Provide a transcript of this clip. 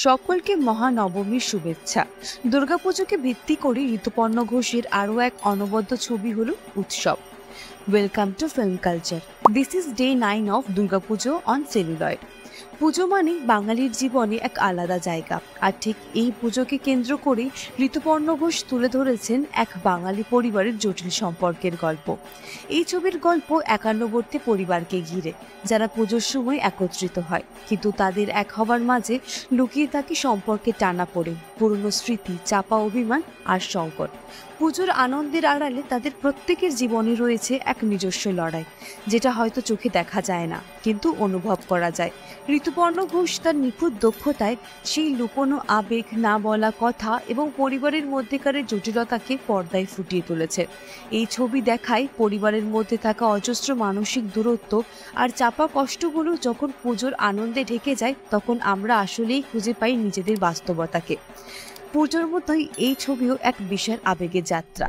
সকলকে মহানবমীর শুভেচ্ছা। দুর্গাপুজোকে ভিত্তি করে ঋতুপর্ণ ঘোষের আরও এক অনবদ্য ছবি হলো উৎসব। Welcome to film culture. This is day 9 of Durga Puja on celluloid. পুজো মানে বাঙালির জীবনে এক আলাদা জায়গা, আর ঠিক এই পুজোকে কেন্দ্র করে ঋতুপর্ণ ঘোষ তুলে ধরেছেন এক বাঙালি পরিবারের জটিল সম্পর্কের গল্প। এই ছবির গল্প একান্নবর্তী পরিবারকে ঘিরে, যারা পুজোর সময় একত্রিত হয়, কিন্তু তাদের এক হবার মাঝে লুকিয়ে থাকে সম্পর্কে টানাপোড়েন, পুরনো স্মৃতি, চাপা অভিমান আর সংকট। পুজোর আনন্দের আড়ালে তাদের প্রত্যেকের জীবনে রয়েছে এক নিজস্ব লড়াই, যেটা হয়তো চোখে দেখা যায় না, কিন্তু অনুভব করা যায়। ঋতুপর্ণ ঘোষ তার নিখুঁত দক্ষতায় সেই লুকোনো আবেগ, না বলা কথা এবং পরিবারের মধ্যেকার জটিলতাকে পর্দায় ফুটিয়ে তুলেছে। এই ছবি দেখায় পরিবারের মধ্যে থাকা অজস্র মানসিক দূরত্ব আর চাপা কষ্টগুলো যখন পুজোর আনন্দে ঢেকে যায়, তখন আমরা আসলেই খুঁজে পাই নিজেদের বাস্তবতাকে। পুজোর মতোই এই ছবিও এক বিশাল আবেগের যাত্রা।